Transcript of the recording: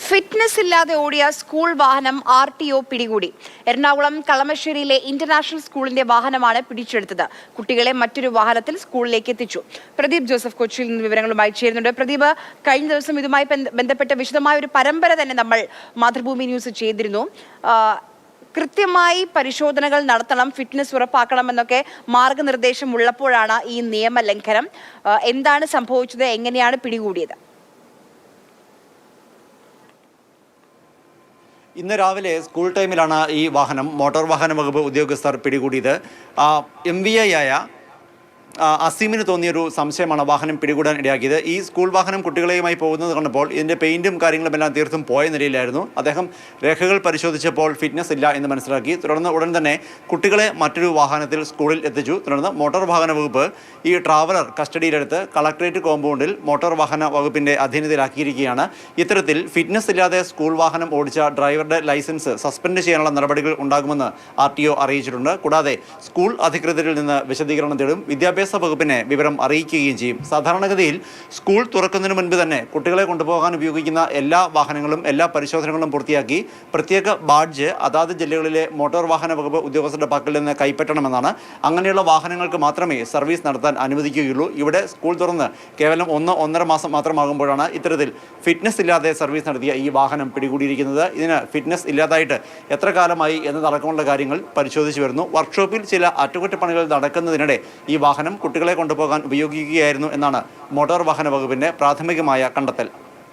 Fitness ഇല്ലാതെ ഓടിയ school വാഹനം RTO പിടികൂടി. എറണാകുളം കളമശ്ശേരിയിലെ ഇന്റർനാഷണൽ സ്കൂളിന്റെ വാഹനമാണ് പിടിച്ചെടുത്തത്. കുട്ടികളെ മറ്റൊരു വാഹനത്തിൽ സ്കൂളിലേക്ക് എത്തിച്ചു. പ്രദീപ് ജോസഫ് കൊച്ചിയിൽ നിന്ന് വിവരങ്ങളുമായി ചേരുന്നുണ്ട്. പ്രദീപ്, കഴിഞ്ഞ ദിവസം ഇതുമായി ബന്ധപ്പെട്ട വിശദമായ ഒരു പരമ്പര തന്നെ നമ്മൾ മാതൃഭൂമി ന്യൂസ് ചെയ്തിരുന്നു. കൃത്യമായി പരിശോധനകൾ നടത്തണം, ഫിറ്റ്നസ് ഉറപ്പാക്കണമെന്നൊക്കെ മാർഗനിർദ്ദേശം ഉള്ളപ്പോഴാണ് ഈ നിയമലംഘനം. എന്താണ് സംഭവിച്ചത്? എങ്ങനെയാണ് പിടികൂടിയത്? ഇന്ന് രാവിലെ സ്കൂൾ ടൈമിലാണ് ഈ വാഹനം മോട്ടോർ വാഹന വകുപ്പ് ഉദ്യോഗസ്ഥർ പിടികൂടിയത്. MVI ആയ അസീമിന് തോന്നിയൊരു സംശയമാണ് വാഹനം പിടികൂടാൻ ഇടയാക്കിയത്. ഈ സ്കൂൾ വാഹനം കുട്ടികളെയുമായി പോകുന്നത് കണ്ടപ്പോൾ ഇതിൻ്റെ പെയിൻറ്റും കാര്യങ്ങളുമെല്ലാം തീർത്തും പോയ നിലയിലായിരുന്നു. അദ്ദേഹം രേഖകൾ പരിശോധിച്ചപ്പോൾ ഫിറ്റ്നസ് ഇല്ല എന്ന് മനസ്സിലാക്കി. തുടർന്ന് ഉടൻ തന്നെ കുട്ടികളെ മറ്റൊരു വാഹനത്തിൽ സ്കൂളിൽ എത്തിച്ചു. തുടർന്ന് മോട്ടോർ വാഹന വകുപ്പ് ഈ ട്രാവലർ കസ്റ്റഡിയിലെടുത്ത് കളക്ട്രേറ്റ് കോമ്പൗണ്ടിൽ മോട്ടോർ വാഹന വകുപ്പിൻ്റെ അധീനതയിലാക്കിയിരിക്കുകയാണ്. ഇത്തരത്തിൽ ഫിറ്റ്നസ് ഇല്ലാതെ സ്കൂൾ വാഹനം ഓടിച്ച ഡ്രൈവറുടെ ലൈസൻസ് സസ്പെൻഡ് ചെയ്യാനുള്ള നടപടികൾ ഉണ്ടാകുമെന്ന് RTO അറിയിച്ചിട്ടുണ്ട്. കൂടാതെ സ്കൂൾ അധികൃതരിൽ നിന്ന് വിശദീകരണം തേടും. വിദ്യാഭ്യാസ വകുപ്പിനെ വിവരം അറിയിക്കുകയും ചെയ്യും. സാധാരണഗതിയിൽ സ്കൂൾ തുറക്കുന്നതിന് മുൻപ് തന്നെ കുട്ടികളെ കൊണ്ടുപോകാൻ ഉപയോഗിക്കുന്ന എല്ലാ വാഹനങ്ങളും എല്ലാ പരിശോധനകളും പൂർത്തിയാക്കി പ്രത്യേക ബാഡ്ജ് അതാത് ജില്ലകളിലെ മോട്ടോർ വാഹന വകുപ്പ് ഉദ്യോഗസ്ഥരുടെ പക്കൽ നിന്ന് കൈപ്പറ്റണമെന്നാണ്. അങ്ങനെയുള്ള വാഹനങ്ങൾക്ക് മാത്രമേ സർവീസ് നടത്താൻ അനുവദിക്കുകയുള്ളൂ. ഇവിടെ സ്കൂൾ തുറന്ന് കേവലം 1-1.5 മാസം മാത്രമാകുമ്പോഴാണ് ഇത്തരത്തിൽ ഫിറ്റ്നസ് ഇല്ലാതെ സർവീസ് നടത്തിയ ഈ വാഹനം പിടികൂടിയിരിക്കുന്നത്. ഇതിന് ഫിറ്റ്നസ് ഇല്ലാതായിട്ട് എത്ര കാലമായി എന്നതടക്കമുള്ള കാര്യങ്ങൾ പരിശോധിച്ചു വരുന്നു. വർക്ക്ഷോപ്പിൽ ചില അറ്റകുറ്റപ്പണികൾ നടക്കുന്നതിനിടെ ഈ വാഹനം കുട്ടികളെ കൊണ്ടുപോകാൻ ഉപയോഗിക്കുകയായിരുന്നു എന്നാണ് മോട്ടോർ വാഹന വകുപ്പിന്റെ പ്രാഥമികമായ കണ്ടെത്തൽ.